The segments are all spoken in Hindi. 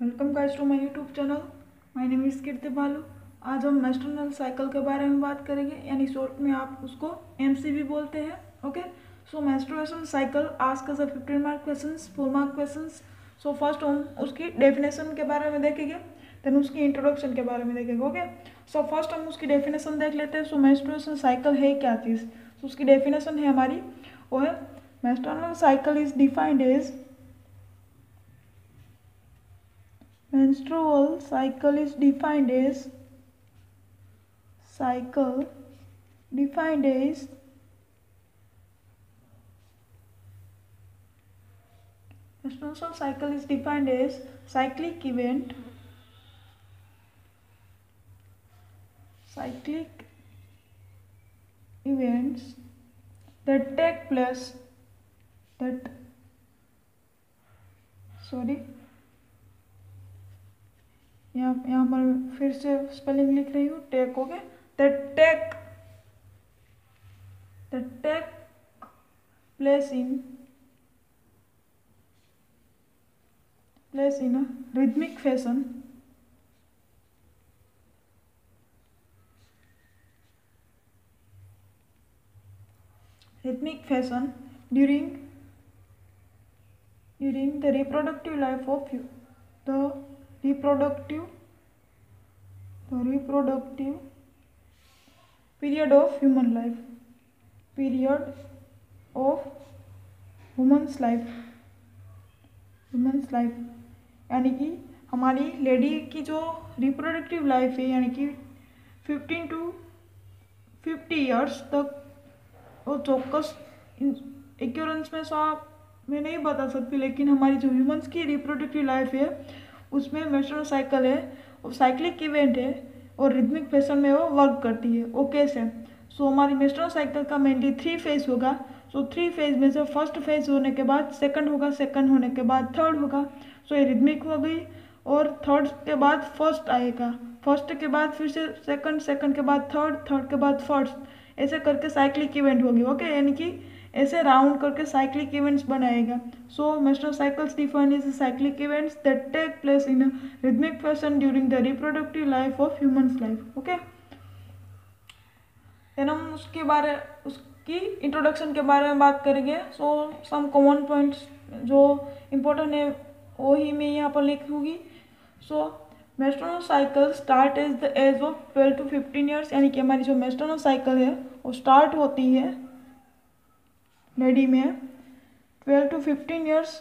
Welcome guys to my YouTube channel. My name is Kirti Balu. आज हम मेंस्ट्रुअल साइकिल के बारे में बात करेंगे, यानी शॉर्ट में आप उसको एमसी भी बोलते हैं। Okay, so menstruation cycle ask us 15 mark questions, 4 mark questions. So first हम उसकी डेफिनेशन के बारे में देखेंगे, देन उसकी इंट्रोडक्शन के बारे में देखेंगे। ओके, सो फर्स्ट हम उसकी डेफिनेशन देख लेते हैं। सो मेंस्ट्रुएशन साइकिल है क्या चीज़? तो उसकी डेफिनेशन है हमारी, वो है menstrual cycle is defined as menstrual cycle is defined as menstrual cycle is defined as cyclic events that take place यहाँ पर फिर से स्पेलिंग लिख रही हूँ, टेक। हो गया, that take place in a rhythmic fashion during the reproductive life of the reproductive period of human life यानी कि हमारी लेडी की जो रिप्रोडक्टिव लाइफ है, यानी कि 15 to 50 ईयर्स तक, वो चौक्कस एक्यूरेंस में मैं नहीं बता सकती, लेकिन हमारी जो ह्यूमंस की रिप्रोडक्टिव लाइफ है उसमें मेंस्ट्रुअल साइकिल है, वो साइक्लिक इवेंट है और रिदमिक फैशन में वो वर्क करती है। वो कैसे? सो हमारी मेंस्ट्रुअल साइकिल का मेनली 3 फेज होगा। सो 3 फेज में से फर्स्ट फेज होने के बाद सेकंड होगा, सेकंड होने के बाद थर्ड होगा। सो ये रिदमिक हो गई, और थर्ड के बाद फर्स्ट आएगा, फर्स्ट के बाद फिर से सेकंड, सेकंड के बाद थर्ड, थर्ड के बाद फर्स्ट, ऐसे करके साइक्लिक इवेंट होगी। ओके, यानी कि ऐसे राउंड करके साइक्लिक इवेंट्स बनाएगा। So menstrual cycles defined as cyclic events that take place in a rhythmic fashion during the reproductive life of humans life. Okay, then हम उसकी इंट्रोडक्शन के बारे में बात करेंगे। सो सम कॉमन पॉइंट्स जो इम्पोर्टेंट है वो ही मैं यहाँ पर लिखूँगी। So menstrual cycle start as the age of 12 to 15 years, यानी कि हमारी जो मेंस्ट्रुअल साइकिल है वो स्टार्ट होती है लेडी में 12 to 15 ईयर्स,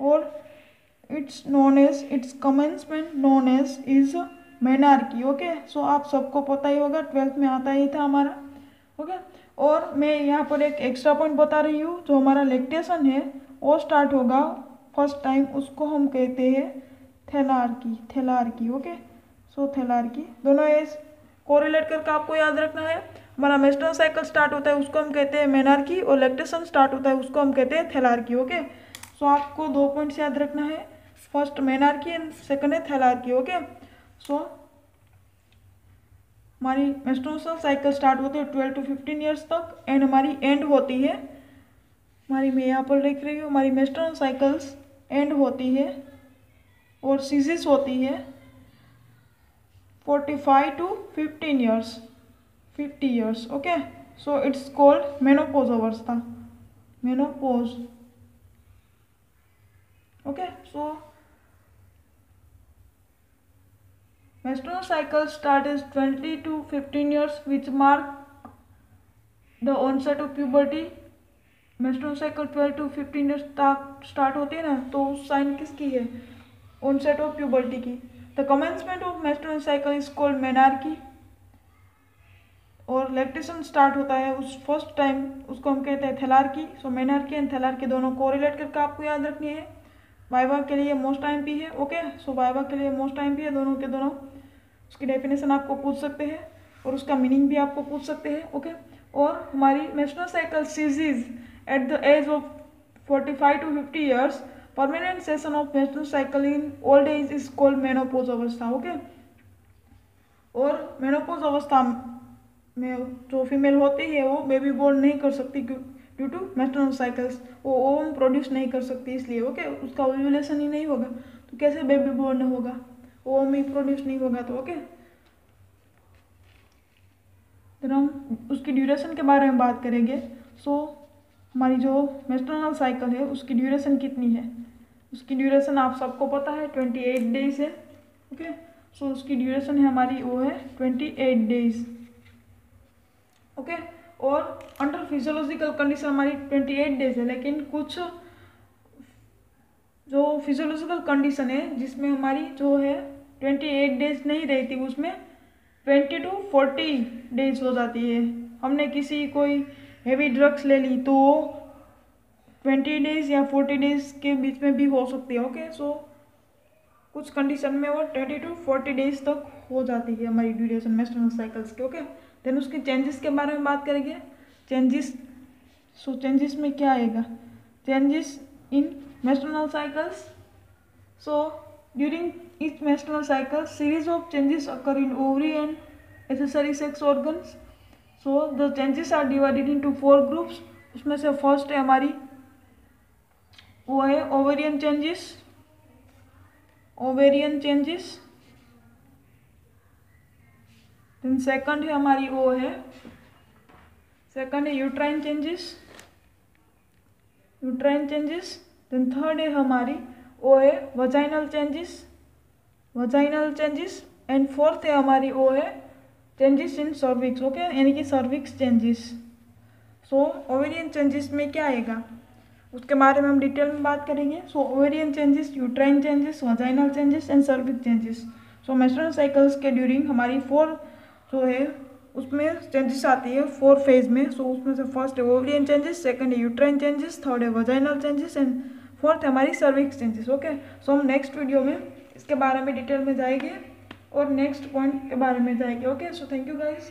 और it's commencement known as is menarche. Okay, so आप सबको पता ही होगा, 12th में आता ही था हमारा। ओके, और मैं यहाँ पर एक एक्स्ट्रा पॉइंट बता रही हूँ, जो हमारा लैक्टेशन है वो स्टार्ट होगा फर्स्ट टाइम, उसको हम कहते हैं थैलार्की। ओके, सो थैलार्की दोनों एज कोरिलेट करके आपको याद रखना है। हमारा मेंस्ट्रुअल साइकिल स्टार्ट होता है उसको हम कहते हैं मेनार्की, और लैक्टेशन स्टार्ट होता है उसको हम कहते हैं थैलार्की। ओके, सो आपको 2 पॉइंट्स याद रखना है, फर्स्ट मेनार्की एंड सेकंड है थैलार्की। ओके, सो हमारी मेंस्ट्रुअल साइकिल स्टार्ट होती है 12 to 15 ईयर्स तक, एंड हमारी एंड होती है, मैं यहाँ पर लिख रही हूँ, हमारी मेंस्ट्रुअल साइकिल्स एंड होती है और सीजेस होती है 45 to 15 years, 50 years. Okay, so it's called menopause अवस्था, menopause. Okay, so menstrual cycle start is 20 to 15 years, which mark the onset of puberty. Menstrual cycle 12 to 15 years तक स्टार्ट होती है ना, तो उस साइन किसकी है? ऑनसेट ऑफ प्यूबर्टी की। The commencement of menstrual cycle is called menarche, और लैक्टेशन स्टार्ट होता है उस फर्स्ट टाइम, उसको हम कहते हैं थैलार्की। सो मेनार्की एंड थैलार्की दोनों कोरिलेट करके आपको याद रखनी है, वाइवा के लिए मोस्ट टाइम पी है। ओके, सो वाइवा के लिए मोस्ट टाइम पी है, दोनों के दोनों उसकी डेफिनेशन आपको पूछ सकते हैं और उसका मीनिंग भी आपको पूछ सकते हैं। ओके, और हमारी menstrual cycle ceases at the age of 45 to 50 years. Permanent cessation of menstrual cycle in old age is called menopause अवस्था। ओके, और मेनोपॉज अवस्था में जो फीमेल होती है वो बेबी बोर्न नहीं कर सकती ड्यू टू मेंस्ट्रुअल साइकिल्स, वो ओवम प्रोड्यूस नहीं कर सकती इसलिए। ओके, उसका ओव्यूलेशन ही नहीं होगा, तो कैसे बेबी बोर्न होगा, ओवम ही प्रोड्यूस नहीं होगा तो। ओके, फिर हम उसकी ड्यूरेशन के बारे में बात करेंगे। सो हमारी जो मेस्ट्रुअल साइकिल है उसकी ड्यूरेशन कितनी है, उसकी ड्यूरेशन आप सबको पता है 28 डेज है। ओके, सो उसकी ड्यूरेशन है हमारी वो है 28 डेज। ओके, और अंडर फिजियोलॉजिकल कंडीशन हमारी 28 डेज है, लेकिन कुछ जो फिजियोलॉजिकल कंडीशन है जिसमें हमारी जो है 28 डेज नहीं रहती, उसमें 20 to 40 डेज हो जाती है। हमने किसी कोई हेवी ड्रग्स ले ली तो 20 डेज या 40 डेज के बीच में भी हो सकती है। ओके, सो कुछ कंडीशन में वो 20 to 40 डेज तक हो जाती है हमारी ड्यूरेशन मेस्ट्रुअल साइकिल्स के। ओके, देन उसके चेंजेस के बारे में बात करेंगे। चेंजेस, सो चेंजेस में क्या आएगा, changes in menstrual cycles. So during each menstrual cycle series of changes occur in ovary and accessory sex organs. So the changes are divided into 4 groups. उसमें से फर्स्ट है हमारी वो है ovarian changes, ovarian changes. Then second है हमारी वो है, सेकंड है uterine changes, uterine changes. Then third है हमारी वो है vaginal changes, vaginal changes. And fourth है हमारी वो है चेंजेस इन सर्विक्स। ओके, यानी कि सर्विक्स चेंजेस। सो ओवेरियन चेंजेस में क्या आएगा उसके बारे में हम डिटेल में बात करेंगे। So ovarian changes, uterine changes, vaginal changes and cervix changes. So menstrual cycles के ड्यूरिंग हमारी 4 जो है उसमें चेंजेस आती है 4 फेज में। सो उसमें से फर्स्ट है ओवेरियन चेंजेस, सेकंड है यूट्राइन चेंजेस, थर्ड है वजाइनल चेंजेस एंड फोर्थ है हमारी सर्विक्स चेंजेस। ओके, सो हम नेक्स्ट वीडियो में इसके बारे में डिटेल में जाएंगे और नेक्स्ट पॉइंट के बारे में जाएंगे। Okay, so thank you guys.